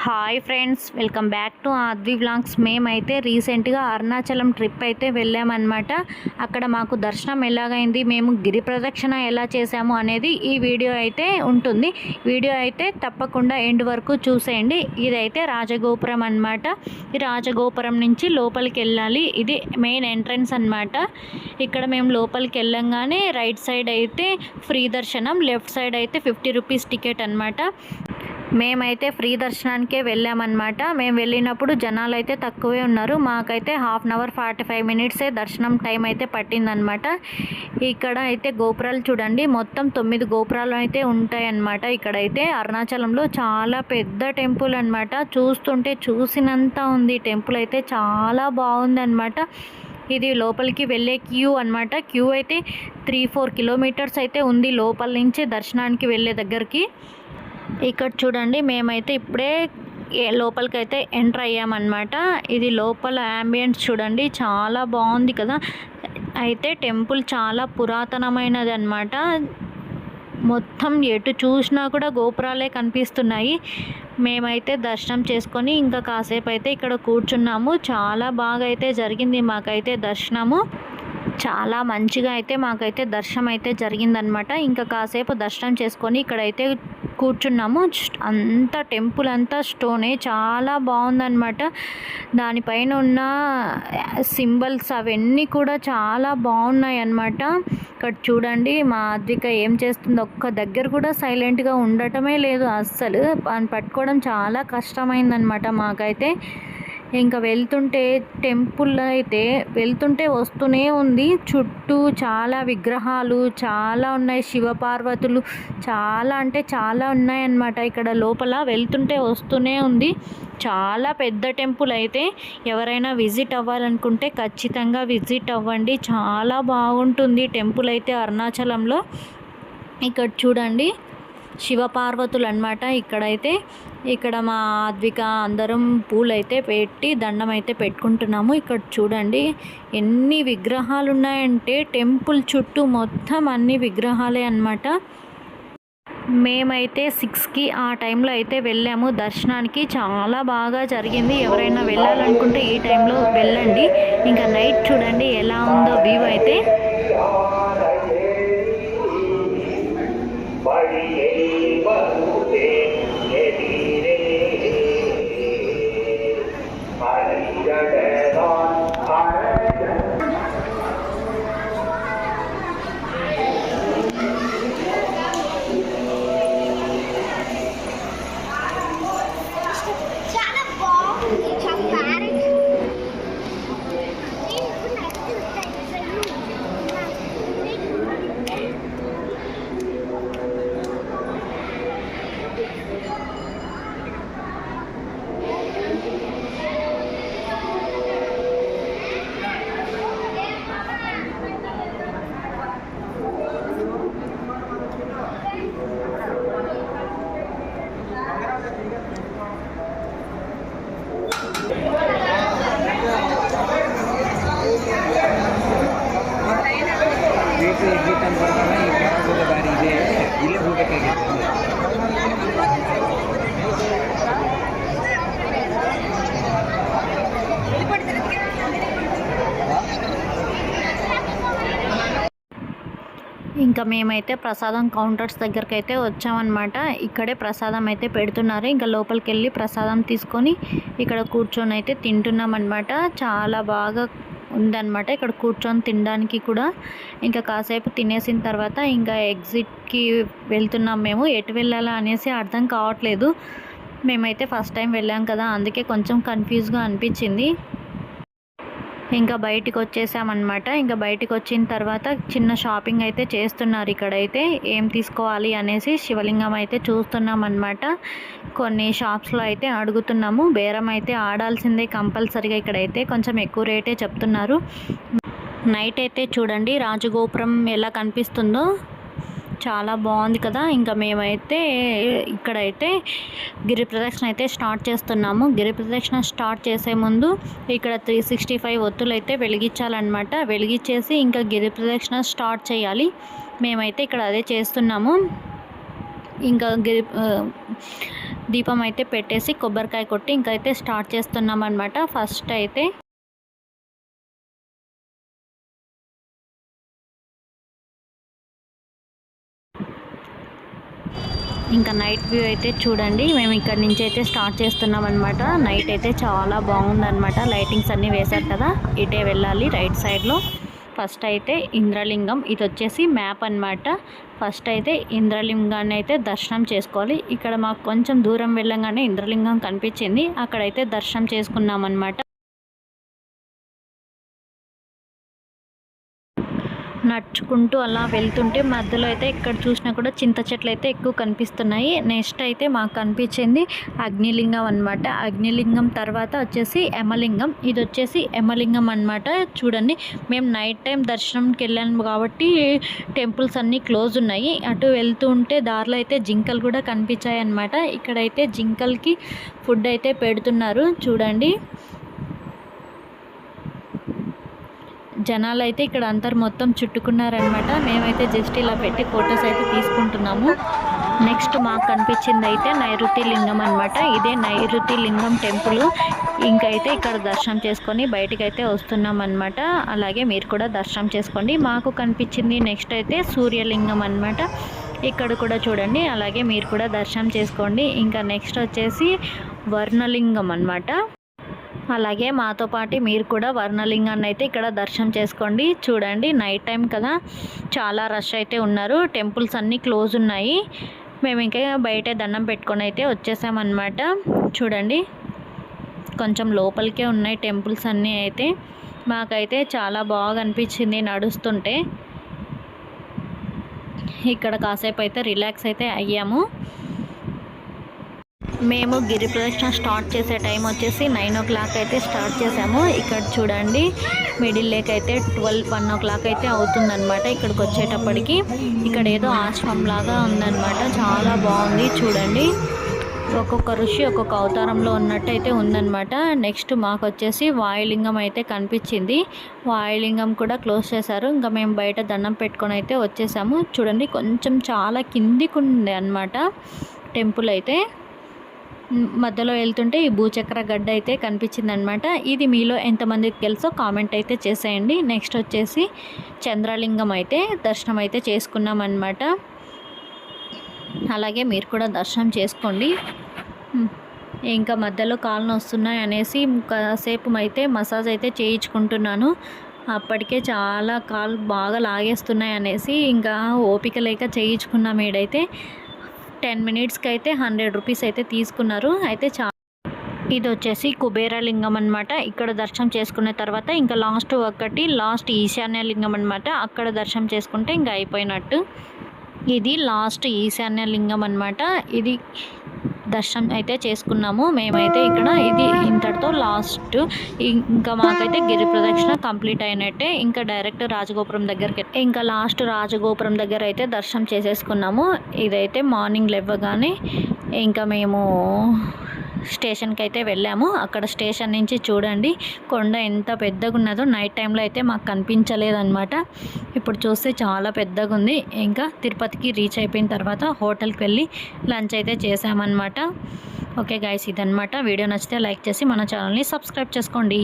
Hi friends, welcome back to Aadvi vlogs. మేమైతే రీసెంట్గా Arunachalam trip అయితే వెళ్ళామన్నమాట. అక్కడ మాకు దర్శనం ఎలాగైంది, మేము గిరి ప్రదక్షిణ ఎలా చేసాము అనేది ఈ వీడియో అయితే ఉంటుంది. వీడియో అయితే తప్పకుండా ఎండ్ వరకు చూసేయండి. ఇదైతే రాజగోపురం అన్నమాట. ఈ రాజగోపురం నుంచి లోపలికి వెళ్ళాలి. ఇది మెయిన్ ఎంట్రన్స్ అన్నమాట. ఇక్కడ మేము లోపలికి వెళ్ళంగానే రైట్ సైడ్ అయితే ఫ్రీ దర్శనం, లెఫ్ట్ సైడ్ అయితే 50 రూపీస్ టికెట్ అన్నమాట. మేమైతే ఫ్రీ దర్శనానికే వెళ్ళామన్నమాట. మేము వెళ్ళినప్పుడు జనాలు అయితే తక్కువే ఉన్నారు. మాకైతే 1/2 అవర్ 45 మినిట్సే దర్శనం టైం అయితే పట్టిందనమాట. ఇక్కడ అయితే గోపురాలు చూడండి, మొత్తం 9 గోపురాలు అయితే ఉంటాయన్నమాట. ఇక్కడైతే అరుణాచలంలో చాలా పెద్ద టెంపుల్ అనమాట. చూస్తుంటే చూసినంత ఉంది. టెంపుల్ అయితే చాలా బాగుందన్నమాట. ఇది లోపలికి వెళ్ళే క్యూ అనమాట. క్యూ అయితే 3-4 కిలోమీటర్స్ అయితే ఉంది లోపల నుంచి దర్శనానికి వెళ్ళే దగ్గరికి. ఇక్కడ చూడండి, మేమైతే ఇప్పుడే లోపలికైతే ఎంటర్ అయ్యామన్నమాట. ఇది లోపల యాంబియన్స్ చూడండి, చాలా బాగుంది కదా. అయితే టెంపుల్ చాలా పురాతనమైనది అనమాట. మొత్తం ఎటు చూసినా కూడా గోపురాలే కనిపిస్తున్నాయి. మేమైతే దర్శనం చేసుకొని ఇంకా కాసేపు అయితే ఇక్కడ కూర్చున్నాము. చాలా బాగా అయితే జరిగింది మాకైతే దర్శనము. చాలా మంచిగా అయితే మాకైతే దర్శనం అయితే జరిగిందనమాట. ఇంకా కాసేపు దర్శనం చేసుకొని ఇక్కడైతే కూర్చున్నాము. అంత టెంపుల్ అంతా స్టోనే, చాలా బాగుందన్నమాట. దానిపైన ఉన్న సింబల్స్ అవన్నీ కూడా చాలా బాగున్నాయి అన్నమాట. ఇక్కడ చూడండి, మా అద్విక ఏం చేస్తుంది, ఒక్క దగ్గర కూడా సైలెంట్గా ఉండటమే లేదు అస్సలు. పట్టుకోవడం చాలా కష్టమైందనమాట మాకైతే. ఇంకా వెళ్తుంటే టెంపుల్ అయితే వెళ్తుంటే వస్తూనే ఉంది. చుట్టూ చాలా విగ్రహాలు చాలా ఉన్నాయి, శివపార్వతులు చాలా అంటే చాలా ఉన్నాయన్నమాట. ఇక్కడ లోపల వెళ్తుంటే వస్తూనే ఉంది. చాలా పెద్ద టెంపుల్ అయితే ఎవరైనా విజిట్ అవ్వాలనుకుంటే ఖచ్చితంగా విజిట్ అవ్వండి. చాలా బాగుంటుంది టెంపుల్ అయితే అరుణాచలంలో. ఇక్కడ చూడండి, శివపార్వతులు అనమాట. ఇక్కడ మా అద్విక అందరం పూలు అయితే పెట్టి దండం అయితే పెట్టుకుంటున్నాము. ఇక్కడ చూడండి ఎన్ని విగ్రహాలు ఉన్నాయంటే టెంపుల్ చుట్టూ మొత్తం అన్ని విగ్రహాలే అనమాట. మేమైతే 6కి ఆ టైంలో అయితే వెళ్ళాము దర్శనానికి. చాలా బాగా జరిగింది. ఎవరైనా వెళ్ళాలనుకుంటే ఈ టైంలో వెళ్ళండి. ఇంకా నైట్ చూడండి ఎలా ఉందో వ్యూ అయితే. ఇంకా మేమైతే ప్రసాదం కౌంటర్స్ దగ్గరికి అయితే వచ్చామన్నమాట. ఇక్కడే ప్రసాదం అయితే పెడుతున్నారు. ఇంకా లోపలికి వెళ్ళి ప్రసాదం తీసుకొని ఇక్కడ కూర్చొని అయితే తింటున్నాం అన్నమాట. చాలా బాగా ఉందన్నమాట ఇక్కడ కూర్చొని తినడానికి కూడా. ఇంకా కాసేపు తినేసిన తర్వాత ఇంకా ఎగ్జిట్కి వెళ్తున్నాం. మేము ఎటు వెళ్ళాలా అనేసి అర్థం కావట్లేదు. మేమైతే ఫస్ట్ టైం వెళ్ళాం కదా, అందుకే కొంచెం కన్ఫ్యూజ్గా అనిపించింది. ఇంకా బయటికి వచ్చేసామన్నమాట. ఇంకా బయటికి వచ్చిన తర్వాత చిన్న షాపింగ్ అయితే చేస్తున్నారు. ఇక్కడైతే ఏం తీసుకోవాలి అనేసి శివలింగం అయితే చూస్తున్నాం అన్నమాట. కొన్ని షాప్స్లో అయితే అడుగుతున్నాము. బేరం అయితే ఆడాల్సిందే కంపల్సరీగా. ఇక్కడైతే కొంచెం ఎక్కువ రేటే చెప్తున్నారు. నైట్ అయితే చూడండి రాజగోపురం ఎలా కనిపిస్తుందో, చాలా బాగుంది కదా. ఇంకా మేమైతే ఇక్కడైతే గిరి ప్రదక్షిణ అయితే స్టార్ట్ చేస్తున్నాము. గిరి ప్రదక్షిణ స్టార్ట్ చేసే ముందు ఇక్కడ 365 ఒత్తులు అయితే వెలిగించాలన్నమాట. వెలిగించేసి ఇంకా గిరి ప్రదక్షిణ స్టార్ట్ చేయాలి. మేమైతే ఇక్కడ అదే చేస్తున్నాము. ఇంకా దీపం అయితే పెట్టేసి కొబ్బరికాయ కొట్టి ఇంకైతే స్టార్ట్ చేస్తున్నాం అనమాట. ఫస్ట్ అయితే ఇంకా నైట్ వ్యూ అయితే చూడండి. మేము ఇక్కడ నుంచి అయితే స్టార్ట్ చేస్తున్నాం అనమాట. నైట్ అయితే చాలా బాగుందన్నమాట. లైటింగ్స్ అన్నీ వేశారు కదా, ఇటే వెళ్ళాలి రైట్ సైడ్లో. ఫస్ట్ అయితే ఇంద్రలింగం, ఇది వచ్చేసి మ్యాప్ అనమాట. ఫస్ట్ అయితే ఇంద్రలింగాన్ని అయితే దర్శనం చేసుకోవాలి. ఇక్కడ మాకు కొంచెం దూరం వెళ్ళంగానే ఇంద్రలింగం కనిపించింది, అక్కడైతే దర్శనం చేసుకున్నాం అనమాట. నడుచుకుంటూ అలా వెళ్తుంటే మధ్యలో అయితే ఇక్కడ చూసినా కూడా చింత చెట్లు అయితే ఎక్కువ కనిపిస్తున్నాయి. నెక్స్ట్ అయితే మాకు కనిపించింది అగ్నిలింగం అనమాట. అగ్నిలింగం తర్వాత వచ్చేసి యమలింగం, ఇది వచ్చేసి యమలింగం అనమాట. చూడండి, మేము నైట్ టైం దర్శనంకి వెళ్ళాము కాబట్టి టెంపుల్స్ అన్నీ క్లోజ్ ఉన్నాయి. అటు వెళ్తూ ఉంటే దారిలో అయితే జింకలు కూడా కనిపించాయి అనమాట. ఇక్కడైతే జింకలకి ఫుడ్ అయితే పెడుతున్నారు చూడండి. జనాలు అయితే ఇక్కడ అందరు మొత్తం చుట్టుకున్నారనమాట. మేమైతే జస్ట్ ఇలా పెట్టి ఫొటోస్ అయితే తీసుకుంటున్నాము. నెక్స్ట్ మాకు కనిపించింది అయితే నైరుతి లింగం అనమాట. ఇదే నైరుతి లింగం టెంపుల్. ఇంకైతే ఇక్కడ దర్శనం చేసుకొని బయటికి అయితే వస్తున్నాం అనమాట. అలాగే మీరు కూడా దర్శనం చేసుకోండి. మాకు కనిపించింది నెక్స్ట్ అయితే సూర్యలింగం అనమాట. ఇక్కడ కూడా చూడండి, అలాగే మీరు కూడా దర్శనం చేసుకోండి. ఇంకా నెక్స్ట్ వచ్చేసి వర్ణలింగం అనమాట. అలాగే మాతో పాటు మీరు కూడా వర్ణలింగాన్ని అయితే ఇక్కడ దర్శనం చేసుకోండి. చూడండి, నైట్ టైం కదా, చాలా రష్ అయితే ఉన్నారు. టెంపుల్స్ అన్నీ క్లోజ్ ఉన్నాయి. మేము ఇంకా బయటే దండం పెట్టుకొని అయితే వచ్చేసామన్నమాట. చూడండి, కొంచెం లోపలికే ఉన్నాయి టెంపుల్స్ అన్నీ. అయితే మాకైతే చాలా బాగా అనిపించింది నడుస్తుంటే. ఇక్కడ కాసేపు అయితే రిలాక్స్ అయితే అయ్యాము. మేము గిరి ప్రదక్షిణ స్టార్ట్ చేసే టైం వచ్చేసి 9 o'clock అయితే స్టార్ట్ చేసాము. ఇక్కడ చూడండి, మిడిల్ లేక్ అయితే 1 o'clock అయితే అవుతుందన్నమాట. ఇక్కడికి వచ్చేటప్పటికి ఇక్కడ ఏదో ఆశ్రమం లాగా ఉందన్నమాట. చాలా బాగుంది చూడండి. ఒక్కొక్క ఋషి ఒక్కొక్క అవతారంలో ఉన్నట్టు అయితే ఉందన్నమాట. నెక్స్ట్ మాకు వచ్చేసి వాయులింగం అయితే కనిపించింది. వాయులింగం కూడా క్లోజ్ చేశారు. ఇంకా మేము బయట దండం పెట్టుకొని అయితే వచ్చేసాము. చూడండి, కొంచెం చాలా కిందికి ఉంది అన్నమాట టెంపుల్ అయితే. మధ్యలో వెళ్తుంటే ఈ భూచక్ర గడ్డ అయితే కనిపించింది అనమాట. ఇది మీలో ఎంతమందికి తెలుసో కామెంట్ అయితే చేసేయండి. నెక్స్ట్ వచ్చేసి చంద్రలింగం అయితే దర్శనం అయితే చేసుకున్నాం అనమాట. అలాగే మీరు కూడా దర్శనం చేసుకోండి. ఇంకా మధ్యలో కాళ్ళు వస్తున్నాయి అనేసి కాసేపు అయితే మసాజ్ అయితే చేయించుకుంటున్నాను. అప్పటికే చాలా కాళ్ళు బాగా లాగేస్తున్నాయి అనేసి ఇంకా ఓపిక లేక చేయించుకున్నాం. ఏడైతే 10 minutesకి అయితే 100 rupees అయితే తీసుకున్నారు. అయితే ఇది వచ్చేసి కుబేరలింగం అనమాట. ఇక్కడ దర్శనం చేసుకున్న తర్వాత ఇంకా లాస్ట్ ఈశాన్య లింగం అనమాట. అక్కడ దర్శనం చేసుకుంటే ఇంకా అయిపోయినట్టు. ఇది లాస్ట్ ఈశాన్య లింగం అనమాట. ఇది దర్శనం అయితే చేసుకున్నాము మేమైతే ఇక్కడ. ఇది ఇంతటితో లాస్ట్. ఇంకా మాకైతే గిరి ప్రదక్షిణ కంప్లీట్ అయినట్టే. ఇంకా డైరెక్ట్ రాజగోపురం దగ్గరికి, ఇంకా లాస్ట్ రాజగోపురం దగ్గర అయితే దర్శనం చేసేసుకున్నాము. ఇదైతే మార్నింగ్ లేవగానే ఇంకా మేము స్టేషన్కి అయితే వెళ్ళాము. అక్కడ స్టేషన్ నుంచి చూడండి కొండ ఎంత పెద్దగా ఉన్నదో. నైట్ టైంలో అయితే మాకు కనిపించలేదన్నమాట. ఇప్పుడు చూస్తే చాలా పెద్దగా ఉంది. ఇంకా తిరుపతికి రీచ్ అయిపోయిన తర్వాత హోటల్కి వెళ్ళి లంచ్ అయితే చేసామన్నమాట. ఓకే గైస్, ఇదన్నమాట. వీడియో నచ్చితే లైక్ చేసి మన ఛానల్ని సబ్స్క్రైబ్ చేసుకోండి.